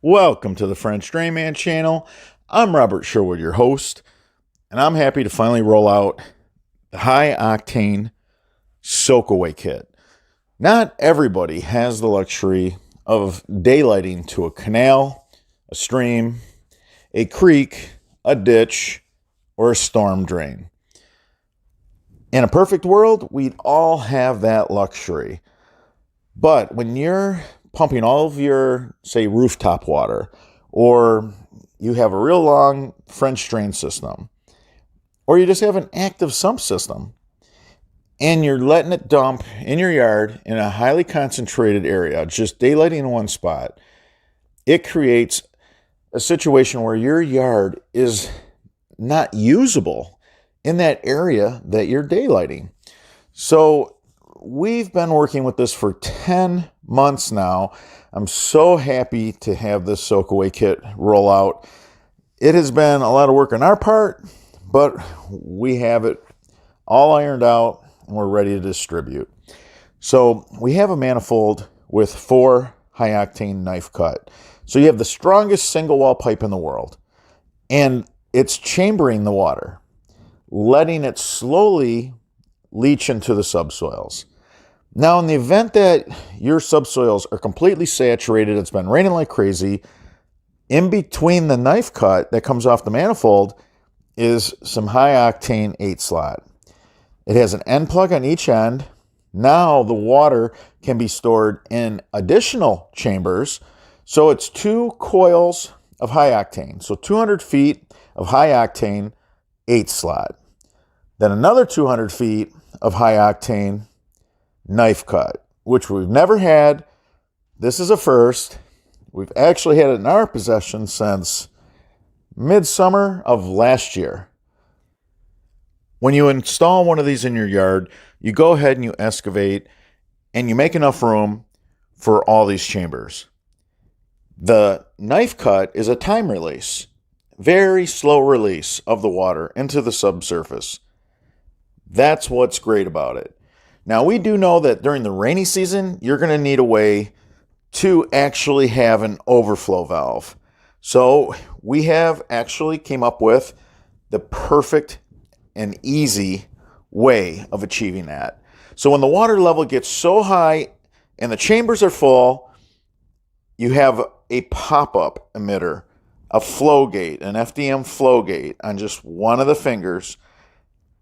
Welcome to the French Drainman channel. I'm Robert Sherwood, your host, and I'm happy to finally roll out the high octane soak away kit. Not everybody has the luxury of daylighting to a canal, a stream, a creek, a ditch, or a storm drain. In a perfect world, we'd all have that luxury. But when you're pumping all of your, say, rooftop water, or you have a real long French drain system, or you just have an active sump system, and you're letting it dump in your yard in a highly concentrated area, just daylighting in one spot, it creates a situation where your yard is not usable in that area that you're daylighting. So we've been working with this for 10 months now. I'm so happy to have this soak away kit roll out. It has been a lot of work on our part, but we have it all ironed out and we're ready to distribute. So we have a manifold with 4 high octane knife cut. So you have the strongest single wall pipe in the world, and it's chambering the water, letting it slowly leach into the subsoils. Now, in the event that your subsoils are completely saturated, it's been raining like crazy, in between the knife cut that comes off the manifold is some high octane 8-slot. It has an end plug on each end. Now the water can be stored in additional chambers. So it's 2 coils of high octane. So 200 feet of high octane 8-slot. Then another 200 feet of high octane knife cut, which we've never had. This is a first. We've actually had it in our possession since midsummer of last year. When you install one of these in your yard, you go ahead and you excavate and you make enough room for all these chambers. The knife cut is a time release, very slow release of the water into the subsurface. That's what's great about it. Now, we do know that during the rainy season, you're going to need a way to actually have an overflow valve. So we have actually came up with the perfect and easy way of achieving that. So when the water level gets so high and the chambers are full, you have a pop-up emitter, a flow gate, an FDM flow gate on just one of the fingers,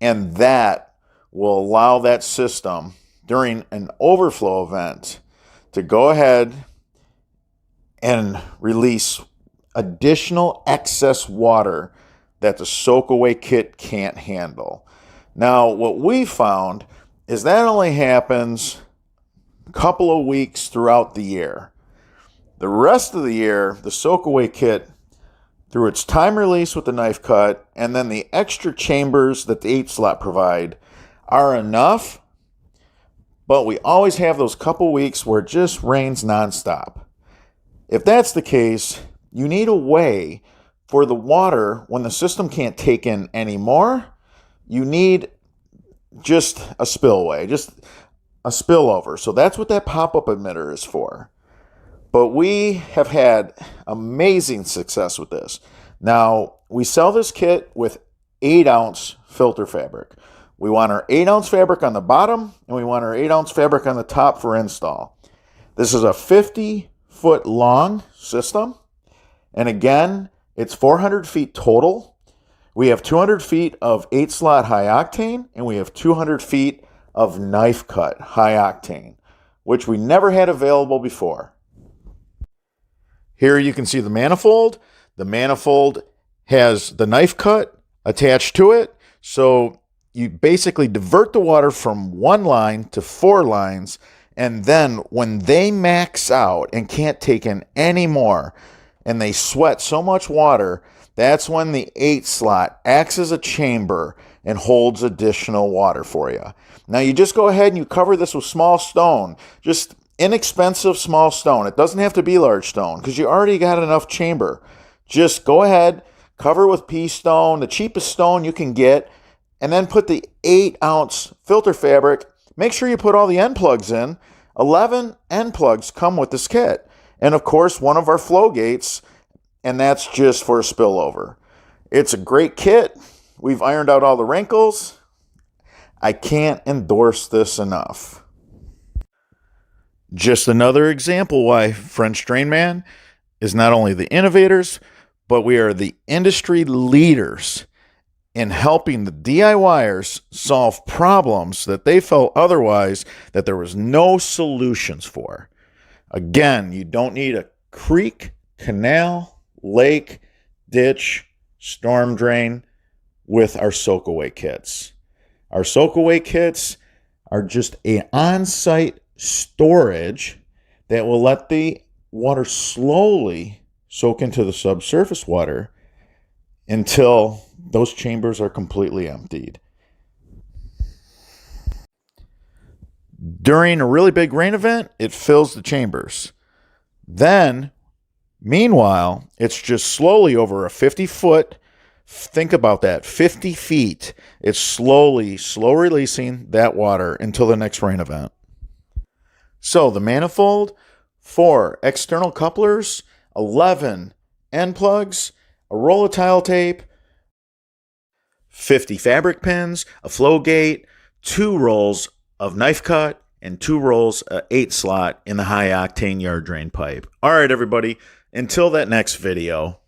and that will allow that system during an overflow event to go ahead and release additional excess water that the soak away kit can't handle. Now, what we found is that only happens a couple of weeks throughout the year. The rest of the year, the soak away kit, through its time release with the knife cut and then the extra chambers that the 8-slot provide, are enough, but we always have those couple weeks where it just rains nonstop. If that's the case, you need a way for the water, when the system can't take in any more, you need just a spillway, just a spillover. So that's what that pop-up emitter is for. But we have had amazing success with this. Now, we sell this kit with 8-ounce filter fabric. We want our 8-ounce fabric on the bottom, and we want our 8-ounce fabric on the top for install. This is a 50-foot long system. And again, it's 400 feet total. We have 200 feet of 8-slot high octane, and we have 200 feet of knife cut high octane, which we never had available before. Here you can see the manifold. The manifold has the knife cut attached to it. So you basically divert the water from one line to 4 lines. And then when they max out and can't take in any more, and they sweat so much water, that's when the 8-slot acts as a chamber and holds additional water for you. Now you just go ahead and you cover this with small stone, just inexpensive small stone. It doesn't have to be large stone because you already got enough chamber. Just go ahead, cover with pea stone, the cheapest stone you can get, and then put the 8-ounce filter fabric. Make sure you put all the end plugs in. 11 end plugs come with this kit. and of course one of our flow gates, and that's just for a spillover. It's a great kit. We've ironed out all the wrinkles. I can't endorse this enough. Just another example why French Drain Man is not only the innovators, but we are the industry leaders in helping the DIYers solve problems that they felt otherwise that there was no solutions for. Again, you don't need a creek, canal, lake, ditch, storm drain with our soak-away kits. Our soak-away kits are just an on-site storage that will let the water slowly soak into the subsurface water until those chambers are completely emptied. During a really big rain event, it fills the chambers. Then, meanwhile, it's just slowly over a 50-foot, think about that, 50 feet, it's slow releasing that water until the next rain event. So the Manifold, 4 external couplers, 11 end plugs, a roll of tile tape, 50 fabric pins, a flow gate, 2 rolls of knife cut, and 2 rolls of 8 slot in the high octane yard drain pipe. All right, everybody, until that next video.